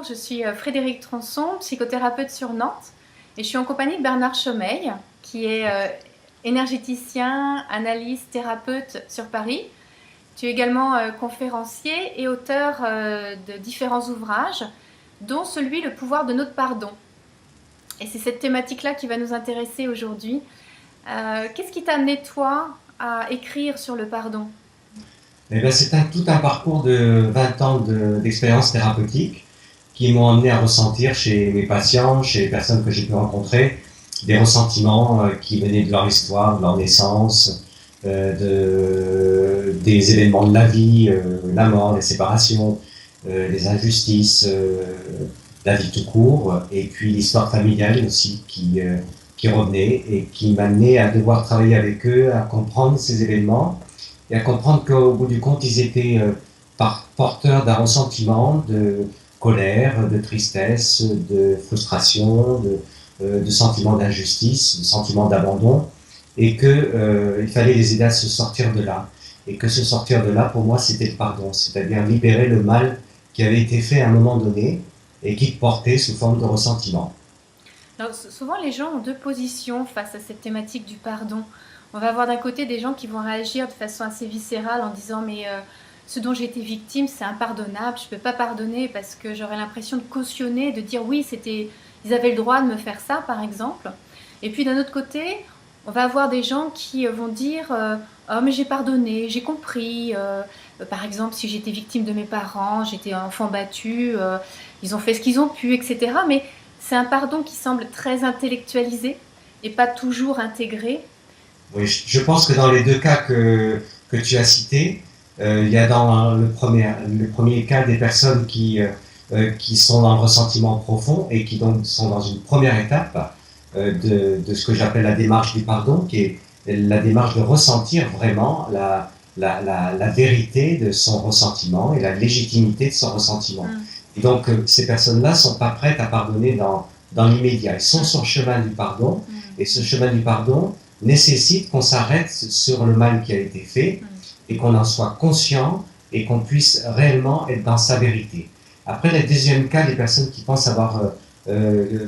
je suis Frédérique Tronçon, psychothérapeute sur Nantes et je suis en compagnie de Bernard Chomeil qui est énergéticien, analyste, thérapeute sur Paris. Tu es également conférencier et auteur de différents ouvrages, dont celui Le pouvoir de notre pardon. Et c'est cette thématique-là qui va nous intéresser aujourd'hui. Qu'est-ce qui t'a amené, toi, à écrire sur le pardon ? Eh bien, c'est tout un parcours de 20 ans d'expérience thérapeutique qui m'ont amené à ressentir chez mes patients, chez les personnes que j'ai pu rencontrer, des ressentiments qui venaient de leur histoire, de leur naissance, des événements de la vie, la mort, les séparations, les injustices, la vie tout court, et puis l'histoire familiale aussi qui revenait et qui m'amenait à devoir travailler avec eux, à comprendre ces événements et à comprendre qu'au bout du compte, ils étaient porteurs d'un ressentiment, de colère, de tristesse, de frustration, de sentiment d'injustice, de sentiment d'abandon, et qu'il fallait les aider à se sortir de là. Et que se sortir de là, pour moi, c'était le pardon, c'est-à-dire libérer le mal qui avait été fait à un moment donné et qui portait sous forme de ressentiment. Alors, souvent, les gens ont deux positions face à cette thématique du pardon. On va avoir d'un côté des gens qui vont réagir de façon assez viscérale en disant « mais ce dont j'ai été victime, c'est impardonnable, je ne peux pas pardonner parce que j'aurais l'impression de cautionner, de dire oui, ils avaient le droit de me faire ça, par exemple ». Et puis d'un autre côté, on va avoir des gens qui vont dire « oh mais j'ai pardonné, j'ai compris ». Par exemple, si j'étais victime de mes parents, j'étais un enfant battu, ils ont fait ce qu'ils ont pu, etc. Mais c'est un pardon qui semble très intellectualisé et pas toujours intégré. Oui, je pense que dans les deux cas que tu as cités, il y a dans le premier cas des personnes qui sont dans le ressentiment profond et qui donc sont dans une première étape de ce que j'appelle la démarche du pardon, qui est la démarche de ressentir vraiment la vérité de son ressentiment et la légitimité de son ressentiment. Et donc ces personnes-là ne sont pas prêtes à pardonner dans l'immédiat. Ils sont sur le chemin du pardon, et ce chemin du pardon nécessite qu'on s'arrête sur le mal qui a été fait et qu'on en soit conscient et qu'on puisse réellement être dans sa vérité. Après, le deuxième cas, les personnes qui pensent avoir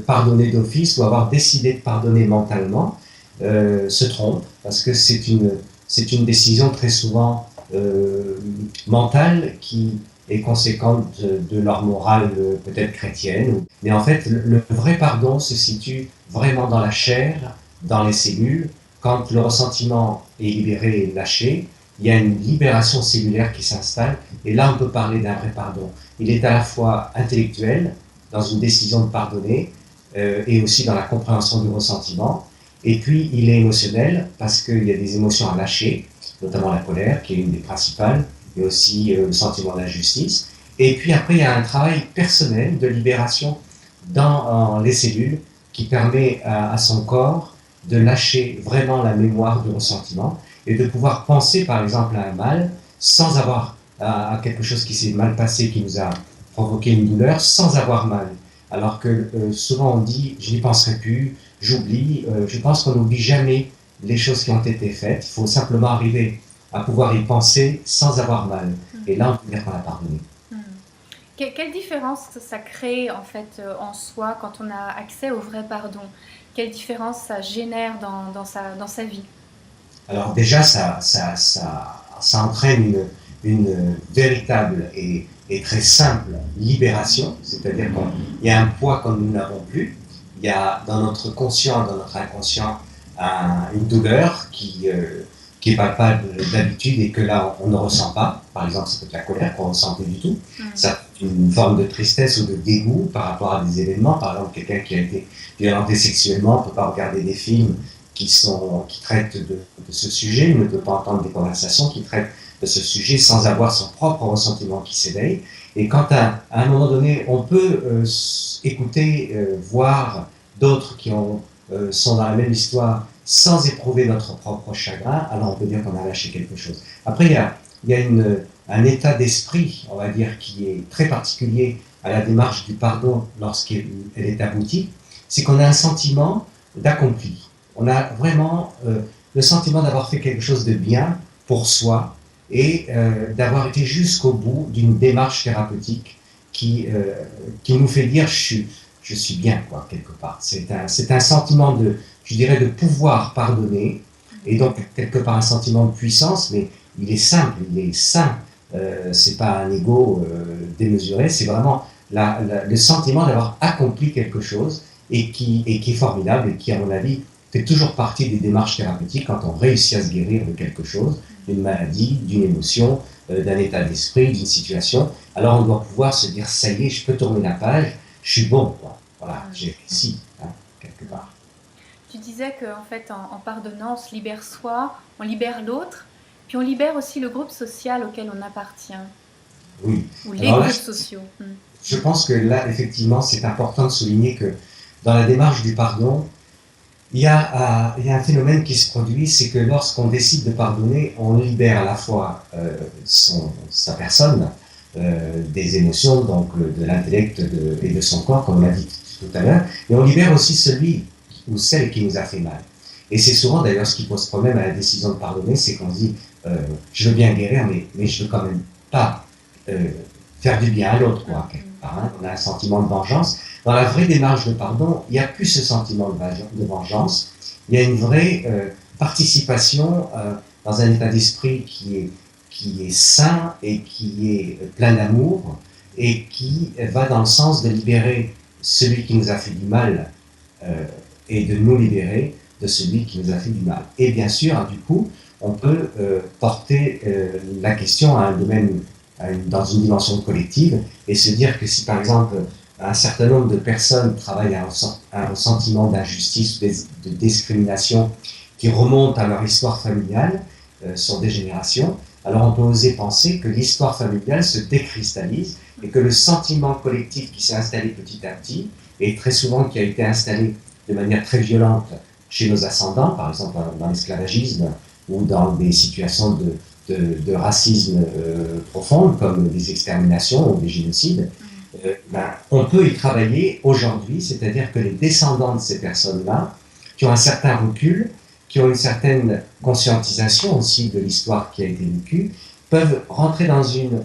pardonné d'office ou avoir décidé de pardonner mentalement se trompent parce que c'est une décision très souvent mentale qui est conséquente de leur morale peut-être chrétienne. Mais en fait, le vrai pardon se situe vraiment dans la chair, dans les cellules. Quand le ressentiment est libéré et lâché, il y a une libération cellulaire qui s'installe, et là on peut parler d'un vrai pardon. Il est à la fois intellectuel, dans une décision de pardonner, et aussi dans la compréhension du ressentiment, et puis il est émotionnel, parce qu'il y a des émotions à lâcher, notamment la colère, qui est une des principales, et aussi le sentiment d'injustice. Et puis après, il y a un travail personnel de libération dans les cellules, qui permet à son corps de lâcher vraiment la mémoire du ressentiment et de pouvoir penser par exemple à un mal sans avoir à quelque chose qui s'est mal passé, qui nous a provoqué une douleur, sans avoir mal. Alors que souvent on dit « je n'y penserai plus, j'oublie ». Je pense qu'on n'oublie jamais les choses qui ont été faites. Il faut simplement arriver à pouvoir y penser sans avoir mal. Et là, on peut dire qu'on a pardonné. Quelle différence ça crée en fait en soi quand on a accès au vrai pardon ? Quelle différence ça génère dans sa vie ? Alors déjà, ça entraîne une véritable et très simple libération, c'est-à-dire qu'il y a un poids que nous n'avons plus, il y a dans notre conscient, dans notre inconscient, une douleur qui est palpable d'habitude et que là on ne ressent pas. Par exemple, ça peut être la colère qu'on ne ressent plus du tout. Ça peut être une forme de tristesse ou de dégoût par rapport à des événements. Par exemple, quelqu'un qui a été violenté sexuellement ne peut pas regarder des films qui traitent de ce sujet, ne peut pas entendre des conversations qui traitent de ce sujet sans avoir son propre ressentiment qui s'éveille. Et quand à un moment donné, on peut écouter, voir d'autres qui sont dans la même histoire sans éprouver notre propre chagrin, alors on peut dire qu'on a lâché quelque chose. Après, il y a un état d'esprit, on va dire, qui est très particulier à la démarche du pardon lorsqu'elle est aboutie, c'est qu'on a un sentiment d'accompli. On a vraiment le sentiment d'avoir fait quelque chose de bien pour soi et d'avoir été jusqu'au bout d'une démarche thérapeutique qui nous fait dire je suis bien, quoi, quelque part. C'est un sentiment je dirais, de pouvoir pardonner, et donc quelque part un sentiment de puissance, mais il est simple, il est sain. C'est pas un ego démesuré, c'est vraiment le sentiment d'avoir accompli quelque chose et qui est formidable et qui, à mon avis, fait toujours partie des démarches thérapeutiques quand on réussit à se guérir de quelque chose, d'une maladie, d'une émotion, d'un état d'esprit, d'une situation. Alors on doit pouvoir se dire, ça y est, je peux tourner la page, je suis bon, quoi. Voilà, j'ai réussi, hein, quelque part. Tu disais qu'en fait, en pardonnant, on se libère soi, on libère l'autre, puis on libère aussi le groupe social auquel on appartient. Oui. Ou les groupes sociaux. Je pense que là, effectivement, c'est important de souligner que dans la démarche du pardon, il y a un phénomène qui se produit, c'est que lorsqu'on décide de pardonner, on libère à la fois sa personne, des émotions, donc de l'intellect et de son corps, comme on l'a dit tout à l'heure, et on libère aussi celui ou celle qui nous a fait mal. Et c'est souvent d'ailleurs ce qui pose problème à la décision de pardonner, c'est qu'on se dit je veux bien guérir, mais je veux quand même pas faire du bien à l'autre, quoi, quelque part, hein. On a un sentiment de vengeance. Dans la vraie démarche de pardon, il n'y a plus ce sentiment de vengeance, il y a une vraie participation dans un état d'esprit qui est sain et qui est plein d'amour et qui va dans le sens de libérer celui qui nous a fait du mal et de nous libérer de celui qui nous a fait du mal. Et bien sûr, du coup, on peut porter la question à un domaine, dans une dimension collective, et se dire que si par exemple un certain nombre de personnes travaillent à un sentiment d'injustice ou de discrimination qui remonte à leur histoire familiale sur des générations, alors on peut oser penser que l'histoire familiale se décristallise et que le sentiment collectif qui s'est installé petit à petit, et très souvent qui a été installé de manière très violente chez nos ascendants, par exemple dans l'esclavagisme ou dans des situations de racisme profond, comme des exterminations ou des génocides, on peut y travailler aujourd'hui, c'est-à-dire que les descendants de ces personnes-là, qui ont un certain recul, qui ont une certaine conscientisation aussi de l'histoire qui a été vécue, peuvent rentrer dans une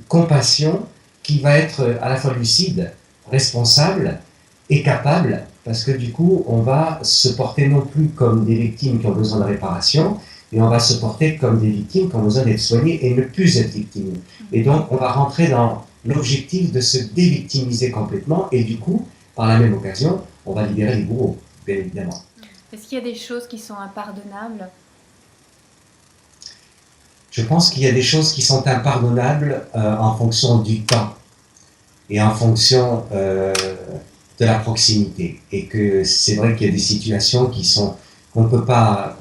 compassion qui va être à la fois lucide, responsable et capable, parce que du coup, on va se porter non plus comme des victimes qui ont besoin de réparation, mais on va se porter comme des victimes qui ont besoin d'être soignées et ne plus être victimes. Et donc, on va rentrer dans l'objectif de se dévictimiser complètement, et du coup, par la même occasion, on va libérer les bourreaux, bien évidemment. Est-ce qu'il y a des choses qui sont impardonnables ? Je pense qu'il y a des choses qui sont impardonnables en fonction du temps et en fonction de la proximité. Et que c'est vrai qu'il y a des situations qu'on ne peut pas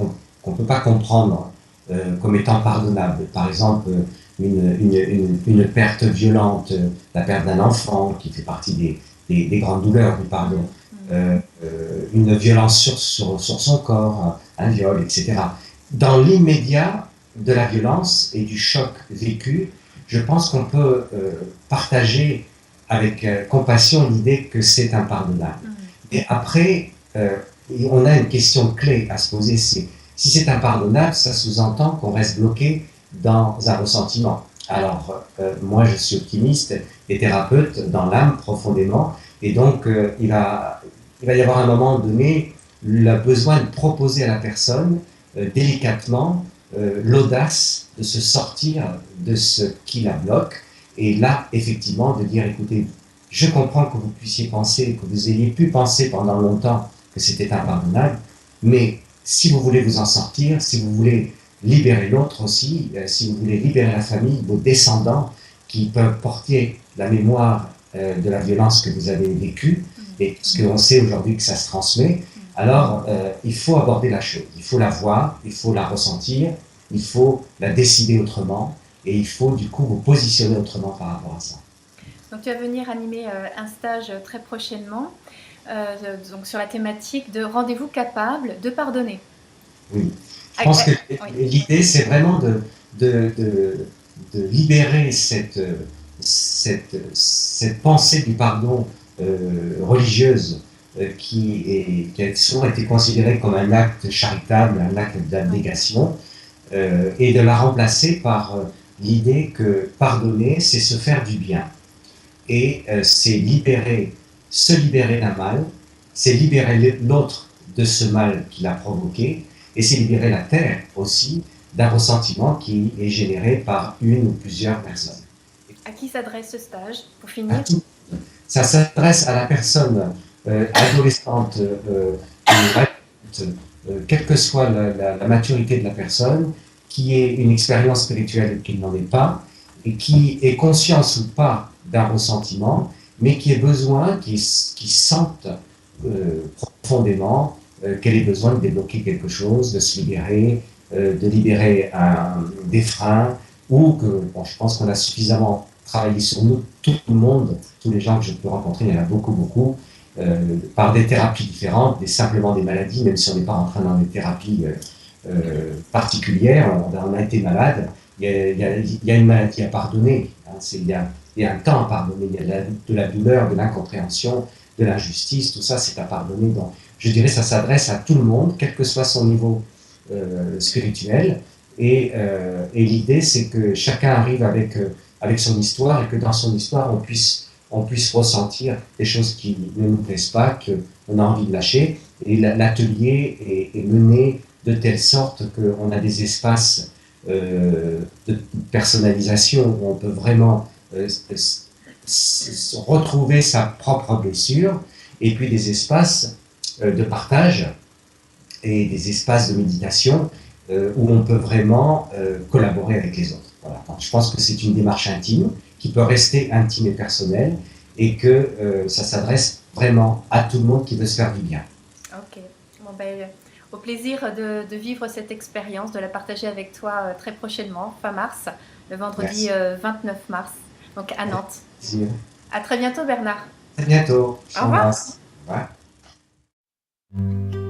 comprendre comme étant pardonnables. Par exemple, une perte violente, la perte d'un enfant qui fait partie des grandes douleurs du pardon, une violence sur son corps, un viol, etc. Dans l'immédiat de la violence et du choc vécu, je pense qu'on peut partager avec compassion l'idée que c'est impardonnable. Et après, on a une question clé à se poser, c'est si c'est impardonnable, ça sous-entend qu'on reste bloqué dans un ressentiment. Alors, moi je suis optimiste et thérapeute dans l'âme profondément, et donc il va y avoir un moment donné le besoin de proposer à la personne délicatement l'audace de se sortir de ce qui la bloque, et là effectivement de dire écoutez, je comprends que vous puissiez penser, que vous ayez pu penser pendant longtemps que c'était impardonnable, mais si vous voulez vous en sortir, si vous voulez libérer l'autre aussi, si vous voulez libérer la famille, vos descendants qui peuvent porter la mémoire de la violence que vous avez vécue, et parce qu'on sait aujourd'hui que ça se transmet, alors il faut aborder la chose, il faut la voir, il faut la ressentir, il faut la décider autrement, et il faut du coup vous positionner autrement par rapport à ça. Donc tu vas venir animer un stage très prochainement, donc sur la thématique de rendez-vous capable de pardonner. Oui, je pense que l'idée c'est vraiment de libérer cette pensée du pardon religieuse qui a souvent été considérée comme un acte charitable, un acte d'abnégation, et de la remplacer par l'idée que pardonner, c'est se faire du bien. et c'est se libérer d'un mal, c'est libérer l'autre de ce mal qu'il a provoqué, et c'est libérer la terre aussi d'un ressentiment qui est généré par une ou plusieurs personnes. À qui s'adresse ce stage, pour À finir? tout. Ça s'adresse à la personne adolescente ou adulte, quelle que soit la maturité de la personne, qui ait une expérience spirituelle ou qui n'en ait pas, et qui ait conscience ou pas d'un ressentiment, mais qui ait besoin, qui sente profondément qu'elle ait besoin de débloquer quelque chose, de se libérer, de libérer des freins, ou que, bon, je pense qu'on a suffisamment travaillé sur nous, tout le monde, tous les gens que je peux rencontrer, il y en a beaucoup, beaucoup, par des thérapies différentes, simplement des maladies, même si on n'est pas rentré dans des thérapies particulières, on a été malade, il y a une maladie à pardonner, hein, il y a un temps à pardonner, il y a de la douleur, de l'incompréhension, de l'injustice, tout ça c'est à pardonner. Donc, je dirais ça s'adresse à tout le monde, quel que soit son niveau spirituel, et l'idée c'est que chacun arrive avec son histoire et que dans son histoire on puisse ressentir des choses qui ne nous plaisent pas, qu'on a envie de lâcher. Et l'atelier est mené de telle sorte qu'on a des espaces de personnalisation où on peut vraiment retrouver sa propre blessure, et puis des espaces de partage et des espaces de méditation où on peut vraiment collaborer avec les autres. Voilà. Donc, je pense que c'est une démarche intime qui peut rester intime et personnelle, et que ça s'adresse vraiment à tout le monde qui veut se faire du bien. Ok. Bon, ben, au plaisir de vivre cette expérience, de la partager avec toi très prochainement, fin mars, le vendredi 29 mars, donc à Nantes. Merci. À très bientôt, Bernard. À bientôt. Au revoir. Au revoir.